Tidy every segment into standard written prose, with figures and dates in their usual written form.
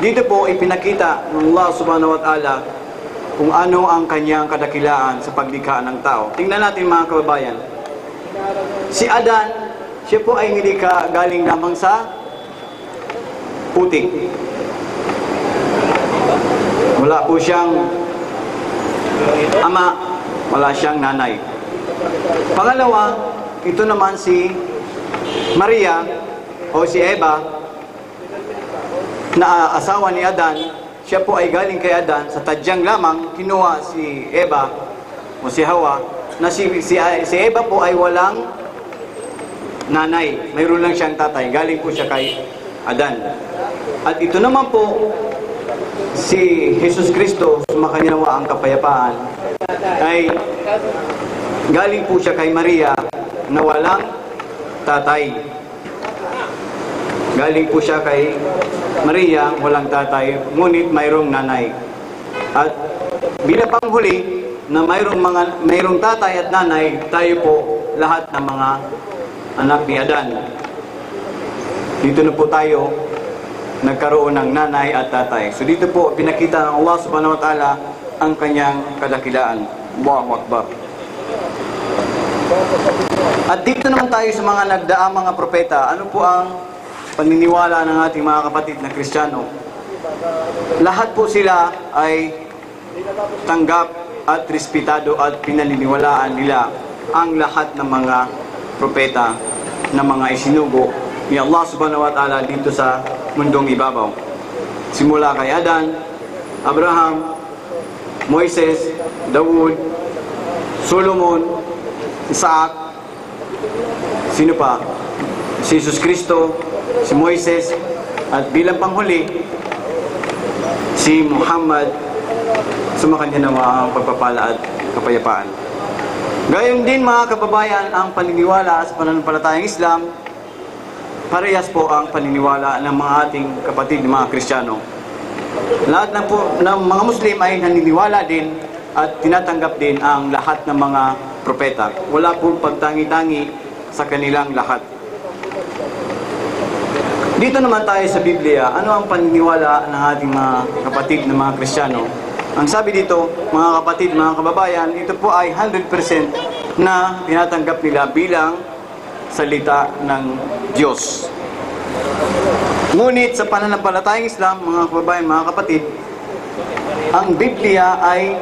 Dito po ipinakita ng Allah subhanahu wa ta'ala kung ano ang kanyang kadakilaan sa paglikha ng tao. Tingnan natin mga kababayan. Si Adan, siya po ay nilikha galing lamang sa putik. Wala po siyang ama, wala siyang nanay. Pangalawa, ito naman si Maria o si Eva, na asawa ni Adan. Siya po ay galing kay Adan, sa tadyang lamang kinuha si Eva o si Hawa, na si Eva po ay walang nanay, mayroon lang siyang tatay, galing po siya kay Adan. At ito naman po si Jesus Kristo, sumakanya nawa ang kapayapaan, ay galing po siya kay Maria na walang tatay. Galing po siya kay Maria, walang tatay, ngunit mayroong nanay. At bilang panghuli na mayroong tatay at nanay, tayo po lahat ng mga anak ni Adan. Dito na po tayo nagkaroon ng nanay at tatay. So dito po pinakita ng Allah subhanahu wa ta'ala ang kanyang kadakilaan. Allahu Akbar. At dito naman tayo sa mga nagdaang mga propeta. Ano po ang paniniwala ng ating mga kapatid na Kristiyano? Lahat po sila ay tanggap at respetado at pinaniniwalaan nila ang lahat ng mga propeta na mga isinugo ni Allah subhanahu wa ta'ala dito sa mundong ibabaw. Simula kay Adan, Abraham, Moises, Daud, Solomon, Isaac, sino pa? Si Jesus Kristo, si Moises, at bilang panghuli, si Muhammad, sumakanya nawa ang pagpapala at kapayapaan. Gayon din mga kababayan, ang paniniwala sa pananampalatayang Islam, parehas po ang paniniwala ng mga ating kapatid na mga Kristiyano. Lahat ng mga Muslim ay naniniwala din at tinatanggap din ang lahat ng mga propeta. Wala po pagtangi-tangi sa kanilang lahat. Dito naman tayo sa Biblia, ano ang paniniwala ng ating mga kapatid na mga Kristiyano? Ang sabi dito, mga kapatid, mga kababayan, ito po ay 100% na tinatanggap nila bilang salita ng Diyos. Ngunit sa pananampalatayang Islam, mga kababayan, mga kapatid, ang Biblia ay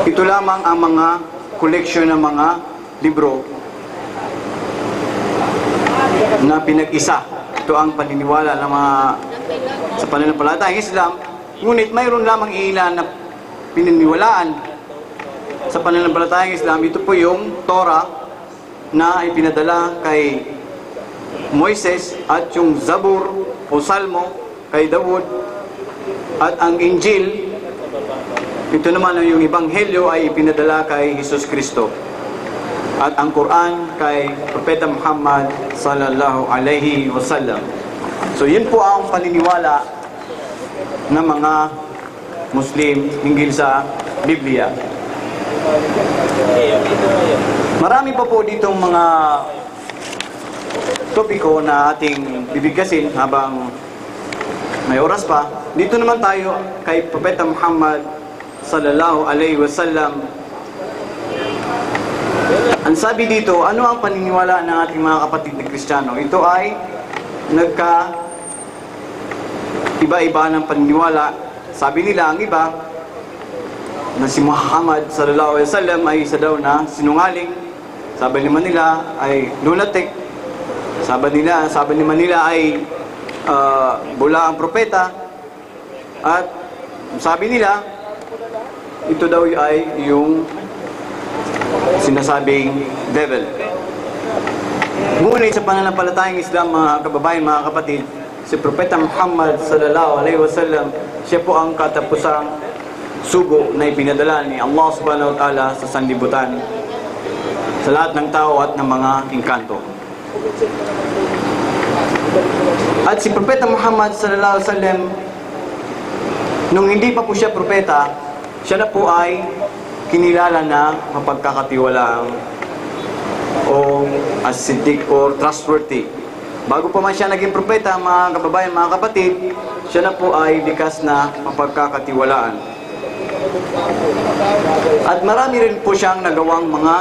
ito lamang ang mga koleksyon ng mga libro na pinag-isa. Ito ang paniniwala ng mga sa pananampalatayang Islam. Ngunit mayroon lamang ilan na pininiwalaan sa pananampalatayang Islam. Ito po yung Torah na ipinadala kay Moises at yung Zabur o Salmo kay Daud at ang Injil, ito naman yung Ebanghelyo ay ipinadala kay Jesus Kristo at ang Quran kay Propeta Muhammad sallallahu alaihi wasallam. So yun po ang paniniwala ng mga Muslim hinggil sa Biblia. Marami pa po ditong mga topiko na ating bibigkasin habang may oras pa. Dito naman tayo kay Propeta Muhammad sallallahu alaihi wasallam. Ang sabi dito, ano ang paniniwala ng ating mga kapatid na Kristiyano? Ito ay iba-iba ng paniniwala. Sabi nila, ang iba, na si Muhammad sallallahu alaihi wasallam ay isa daw na sinungaling. Sabi naman nila ay lunatic. Sabi naman nila ay bula ang propeta. At sabi nila, ito daw ay yung sinasabing devil. Ngunit sa pananampalatayang Islam, mga kababayan, mga kapatid, si Propeta Muhammad sallallahu alaihi wasallam, siya po ang katapusang sugo na ipinadala ni Allah subhanahu wa ta'ala sa sanlibutan, sa lahat ng tao at ng mga engkanto. At si Propeta Muhammad sallallahu alaihi wasallam, nung hindi pa po siya propeta, siya na po ay kinilala na mapagkakatiwalaan o as-siddiq or trustworthy. Bago pa man siya naging propeta, mga kababayan, mga kapatid, siya na po ay likas na mapagkakatiwalaan. At marami rin po siyang nagawang mga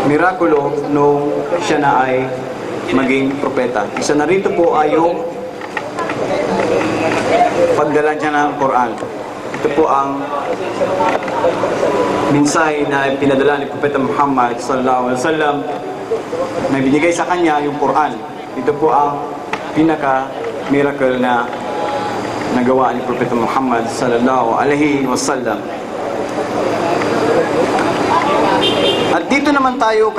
mirakulo nung siya na ay maging propeta. Isa na rito po ay yung pagdala niya ng Quran. Ito po ang mensahe na pinadala ni Propeta Muhammad sallallahu alaihi wasallam, na binigay sa kanya yung Quran. Ito po ang pinaka-miracle na nagawa ni Propeta Muhammad sallallahu alaihi wasallam. At dito naman tayo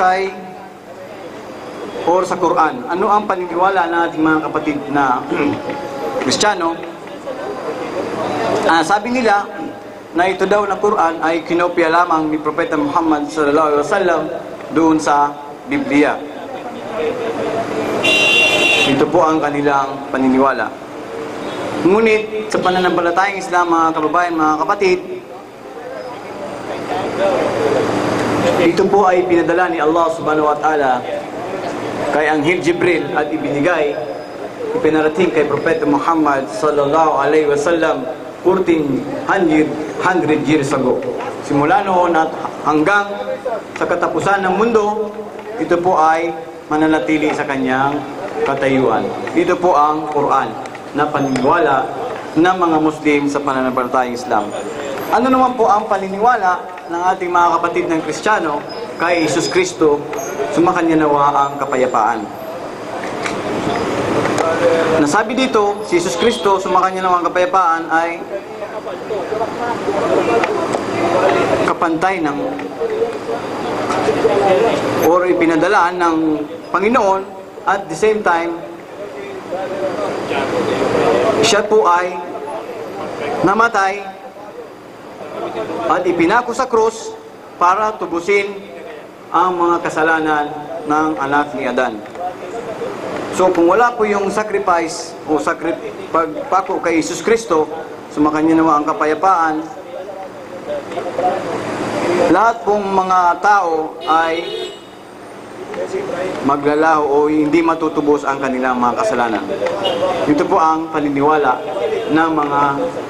sa Quran. Ano ang paniniwala ng ating mga kapatid na Kristiyano? Sabi nila na ito daw na Quran ay kinopya lamang ni Propeta Muhammad sallallahu alaihi wasallam doon sa Biblia. Ito po ang kanilang paniniwala. Ngunit sa pananampalatayang Islam, mga kababayan, mga kapatid, ito po ay pinadala ni Allah subhanahu wa ta'ala kay Anghel Jibril at ipinarating kay Propeta Muhammad sallallahu alaihi wasallam 1400 years ago. Simula noon at hanggang sa katapusan ng mundo, ito po ay mananatili sa kanyang katayuan. Ito po ang Quran na paniniwala ng mga Muslim sa pananampalatayang Islam. Ano naman po ang paniniwala ng ating mga kapatid ng Kristiyano kay Jesus Kristo, sumakanya nawa ang kapayapaan? Nasabi dito, si Jesus Kristo, sumakanya nawa ang kapayapaan, ay kapantay ng or ipinadalaan ng Panginoon, at the same time siya po ay namatay at ipinako sa krus para tubusin ang mga kasalanan ng anak ni Adan. So kung wala po yung sacrifice o pagpako kay Jesus Kristo, sumakanya nawa ang kapayapaan, lahat pong mga tao ay maglalaho o hindi matutubos ang kanilang mga kasalanan. Ito po ang paniniwala ng mga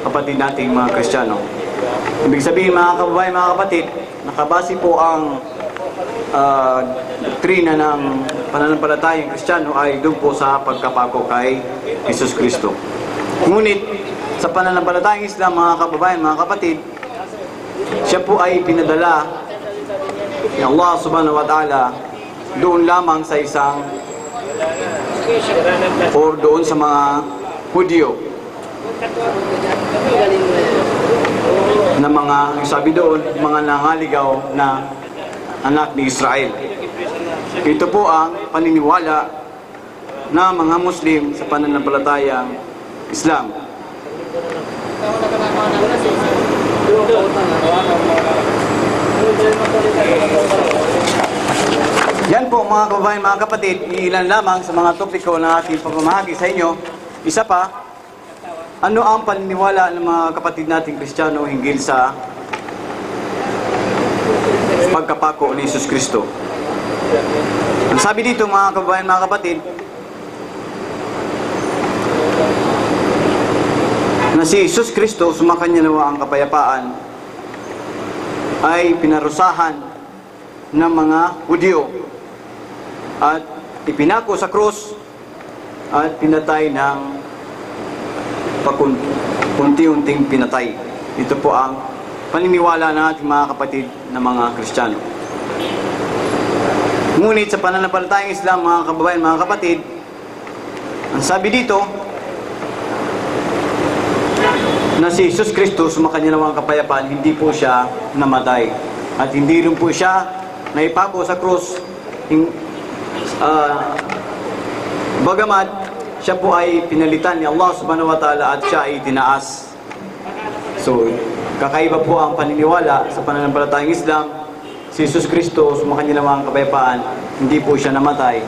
kapatid nating mga Kristiyano. Ibig sabihin, mga kababayan, mga kapatid, nakabase po ang doktrina ng pananampalatayang Kristiyano ay doon po sa pagkapako kay Jesus Kristo. Ngunit sa pananampalatayang Islam, mga kababayan, mga kapatid, siya po ay pinadala ni Allah subhanahu wa ta'ala doon lamang sa isang or doon sa mga Hudyo na mga, sabi doon, mga nangaligaw na anak ni Israel. Ito po ang paniniwala ng mga Muslim sa pananampalatayang Islam. Yan po, mga kababayan, mga kapatid, ilan lamang sa mga topiko na ating pagmamahagi sa inyo. Isa pa, ano ang paniniwala ng mga kapatid nating Kristiyano hinggil sa pagkapako ni Jesus Kristo? Ang sabi dito, mga kababayan, mga kapatid, na si Jesus Kristo, sumakanya nawa ang kapayapaan, ay pinarusahan ng mga Hudyo at ipinako sa krus at pinatay ng pakunti-unting pinatay. Ito po ang paniniwala ng ating mga kapatid na mga Kristiyano. Ngunit sa pananampalatayang Islam, mga kababayan, mga kapatid, ang sabi dito na si Jesus Kristo, sumakanya naman ang kapayapaan, hindi po siya namatay at hindi rin po siya naipako sa krus. Bagamat siya po ay pinalitan ni Allah subhanahu wa ta'ala at siya ay tinaas. So, kakaiba po ang paniniwala sa pananampalatayang Islam. Si Jesus Kristo, sumakanya naman ang kapayapaan, hindi po siya namatay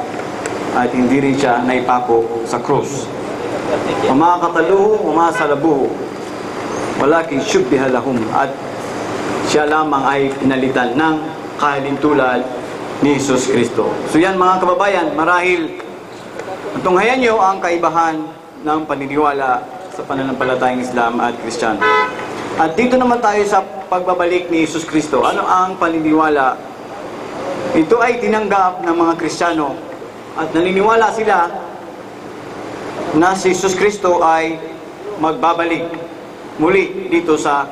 at hindi rin siya naipako sa krus. Wama qataluhu wama salabuhu walakin shubbiha lahum, at siya lamang ay pinalitan ng kahalintulad ni Jesus Kristo. So yan mga kababayan, marahil tunghayan nyo ang kaibahan ng paniniwala sa pananampalatayang Islam at Kristiyano. At dito naman tayo sa pagbabalik ni Jesus Kristo. Ano ang paniniwala? Ito ay tinanggap ng mga Kristiyano at naniniwala sila na si Jesus Kristo ay magbabalik muli dito sa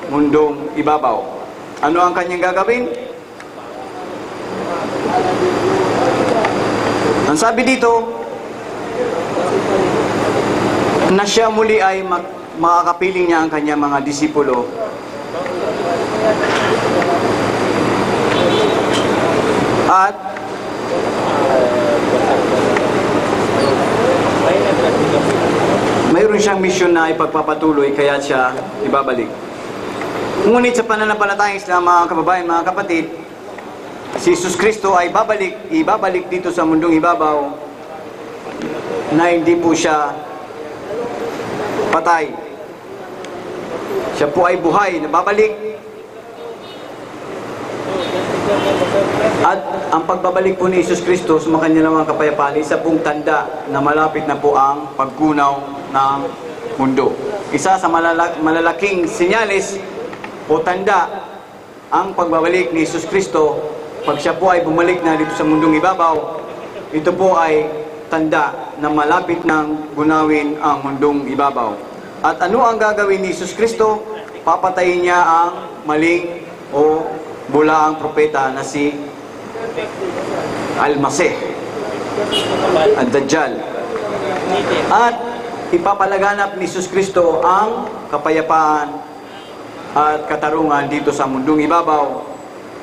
mundong ibabaw. Ano ang kanyang gagawin? Ang sabi dito, na siya muli ay makakapiling niya ang kanyang mga disipulo at mayroon siyang misyon na ipagpapatuloy kaya siya ibabalik. Ngunit sa pananampalatayang Islam, mga kababayan, mga kapatid, si Jesus Kristo ay ibabalik dito sa mundong ibabaw na hindi po siya patay. Siya po ay buhay na babalik. At ang pagbabalik po ni Jesus Kristo sa kanya namang kapayapaan, isa pong tanda na malapit na po ang paggunaw ng mundo. Isa sa malalaking senyales o tanda ang pagbabalik ni Jesus Kristo. Pag siya po ay bumalik na dito sa mundong ibabaw, ito po ay tanda na malapit nang gunawin ang mundong ibabaw. At ano ang gagawin ni Jesus Kristo? Papatayin niya ang maling o bulaang propeta na si Al-Masih, Ad-Dajjal. At ipapalaganap ni Jesus Kristo ang kapayapaan at katarungan dito sa mundong ibabaw.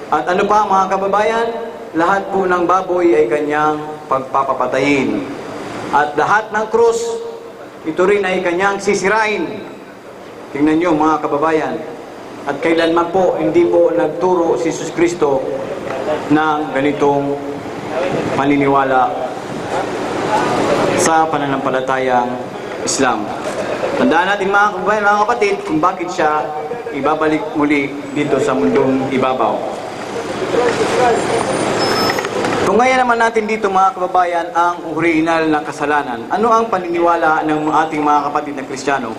At ano pa mga kababayan? Lahat po ng baboy ay kanyang pagpapapatayin. At lahat ng krus, ito rin ay kanyang sisirain. Tingnan nyo mga kababayan. At kailanman po, hindi po nagturo si Jesus Kristo ng ganitong paniniwala sa pananampalatayang Islam. Tandaan natin mga kababayan, mga kapatid, kung bakit siya ibabalik muli dito sa mundong ibabaw. Kung ngayon naman natin dito mga kababayan ang original na kasalanan, ano ang paniniwala ng ating mga kapatid na Kristiyano?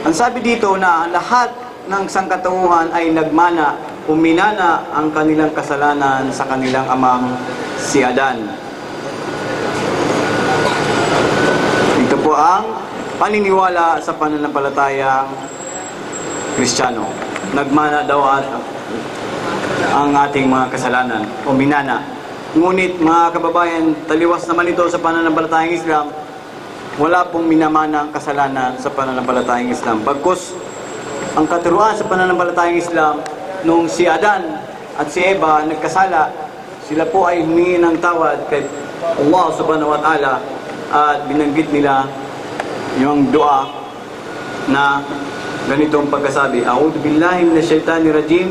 Ang sabi dito na lahat ng sangkatauhan ay nagmana, uminana ang kanilang kasalanan sa kanilang amang si Adan. Ito po ang paniniwala sa pananampalatayang Kristiyano. Nagmana daw at ang ating mga kasalanan, uminana. Ngunit mga kababayan, taliwas naman ito sa pananampalatayang Islam. Wala pong minamanang kasalanan sa pananampalatayang Islam. Bagkus ang katuruan sa pananampalatayang Islam, nung si Adan at si Eva nagkasala, sila po ay humingi ng tawad kay Allah subhanahu wa ta'ala at binanggit nila yung dua na ganitong pagkasabi, A'udhu billahi minash shaitanir rajim,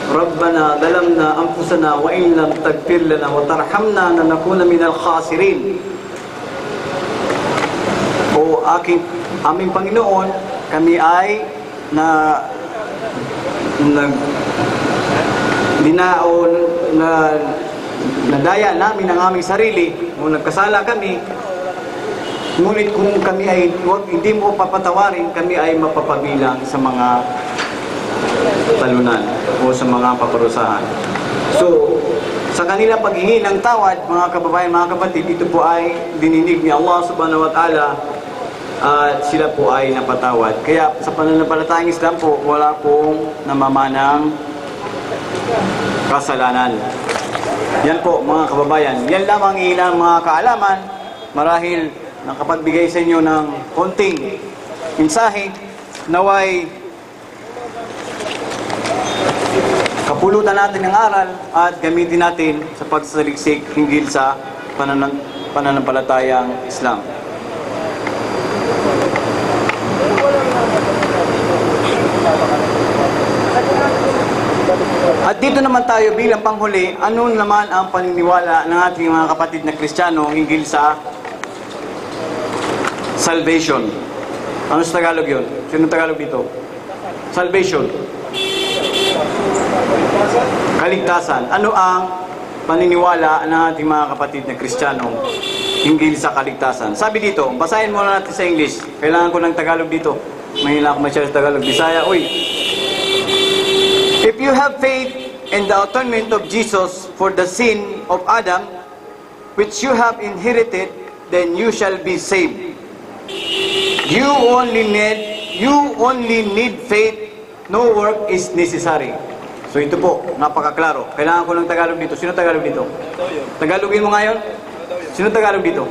Rabbana dalamna anfusana wa in lam tagfir lana wa tarhamna lanakuna minal khasirin. O aming Panginoon, kami ay nadaya namin ang aming sarili kung nagkasala kami. Ngunit kung kami ay hindi mo papatawarin, kami ay mapapabilang sa mga talunan o sa mga paparusahan. So, sa kanila paghingi ng tawad, mga kababayan, mga kapatid, ito po ay dininig ni Allah subhanahu wa ta'ala at sila po ay napatawad. Kaya sa pananampalatayang Islam po, wala pong namamanang kasalanan. Yan po mga kababayan. Yan lamang ilang mga kaalaman. Marahil nakapagbigay sa inyo ng konting mensahe, naway kapulutan natin ng aral at gamitin natin sa pagsasaliksik hinggil sa pananampalatayang Islam. At dito naman tayo bilang panghuli, ano naman ang paniniwala ng ating mga kapatid na Kristiyano hinggil sa salvation? Ano sa Tagalog yun? Sino Tagalog dito? Salvation. Kaligtasan. Ano ang paniniwala ng ating mga kapatid na Kristiyano hinggil sa kaligtasan. Sabi dito, basahin muna natin sa English. Kailangan ko ng Tagalog dito. Mahina ako masyado sa Tagalog. Bisaya, uy. If you have faith in the atonement of Jesus for the sin of Adam, which you have inherited, then you shall be saved. You only need faith. No work is necessary. So ito po, napakaklaro. Kailangan ko ng Tagalog dito. Sino Tagalog dito? Tagalogin mo ngayon? Sino Tagalog dito?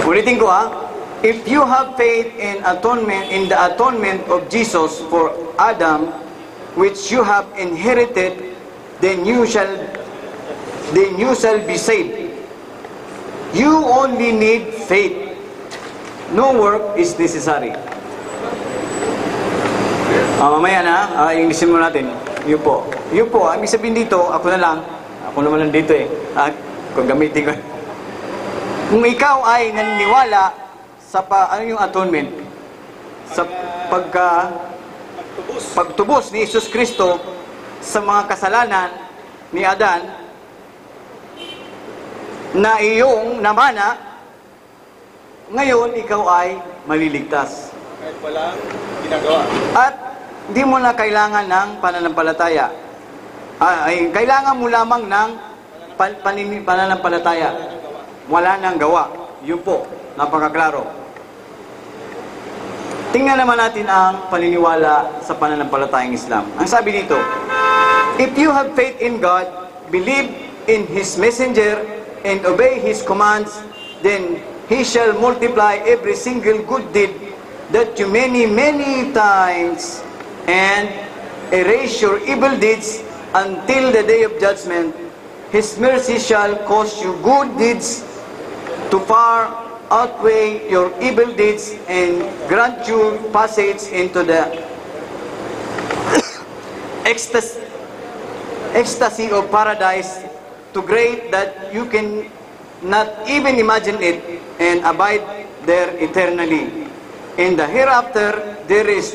Ulitin ko ha. If you have faith in the atonement of Jesus for Adam, which you have inherited, then you shall be saved. You only need faith. No work is necessary. Mamaya na, Englishin mo natin. Yun po. Yun po, ang ibig sabihin dito, ako na lang. Ako naman lang dito eh. Kung gamitin ko. Kung ikaw ay naniniwala sa ano yung atonement? Sa pagtubos ni Jesus Kristo sa mga kasalanan ni Adan na iyong namana, ngayon ikaw ay maliligtas. Kahit walang ginagawa. At hindi mo na kailangan ng pananampalataya. Kailangan mo lamang ng pananampalataya. Wala nang gawa. Yun po, napakaklaro. Tingnan naman natin ang paniniwala sa pananampalatayang Islam. Ang sabi dito, if you have faith in God, believe in His messenger, and obey His commands, then He shall multiply every single good deed that you many times and erase your evil deeds until the day of judgment. His mercy shall cause you good deeds to far outweigh your evil deeds and grant you passage into the ecstasy of paradise to great that you can not even imagine it and abide there eternally. In the hereafter, there is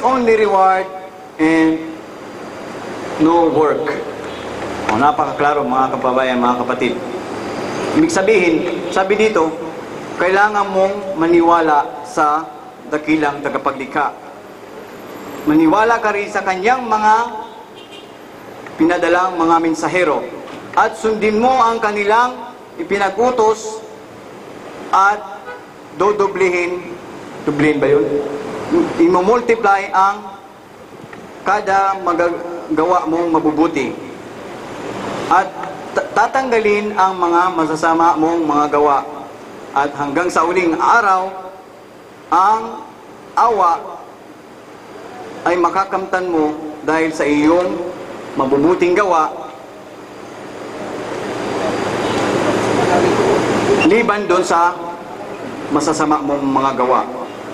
only reward and no work. Napakaklaro mga kababayan, mga kapatid. Ibig sabihin, sabi dito, kailangan mong maniwala sa dakilang tagapaglikha. Maniwala ka rin sa kanyang mga pinadalang mga mensahero at sundin mo ang kanilang ipinag-utos at dodoblihin ba yun? I-multiply ang kada magagawa mong mabubuti at tatanggalin ang mga masasama mong mga gawa at hanggang sa uling araw ang awa ay makakamtan mo dahil sa iyong mabubuting gawa liban doon sa masasama mong mga gawa.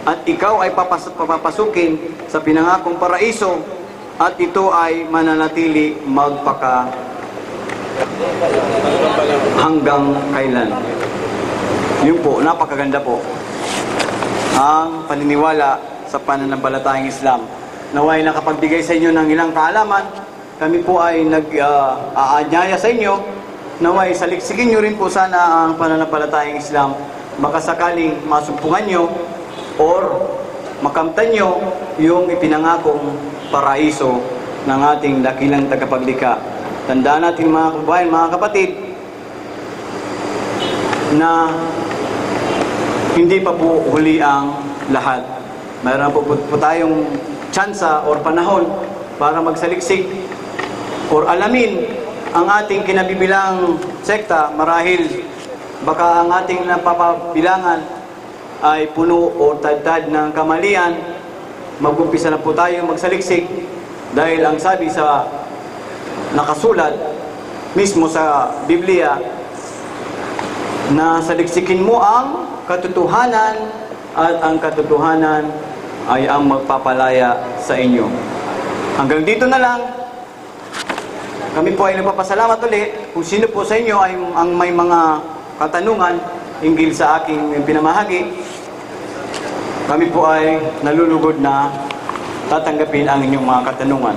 At ikaw ay papapasukin sa pinangakong paraiso at ito ay mananatili magpaka hanggang kailan. Yun po, napakaganda po ang paniniwala sa pananampalatayang Islam. Naway nakapagbigay sa inyo ng ilang kaalaman. Kami po ay nag-aanyaya sa inyo. Naway saliksikin nyo rin po sana ang pananampalatayang Islam. Baka sakaling masumpungan nyo or makamtan nyo yung ipinangakong paraiso ng ating dakilang tagapaglikha. Tandaan natin mga kababayan, mga kapatid, na hindi pa po huli ang lahat. Mayroon po tayong tsansa or panahon para magsaliksik or alamin ang ating kinabibilang sekta. Marahil baka ang ating napapabilangan ay puno o tad ng kamalian. Mag-umpisa na po tayo magsaliksik dahil ang sabi sa nakasulat mismo sa Biblia na saliksikin mo ang katotohanan at ang katotohanan ay ang magpapalaya sa inyo. Hanggang dito na lang. Kami po ay nagpapasalamat ulit. Kung sino po sa inyo ay ang may mga katanungan hinggil sa aking pinamahagi, kami po ay nalulugod na tatanggapin ang inyong mga katanungan.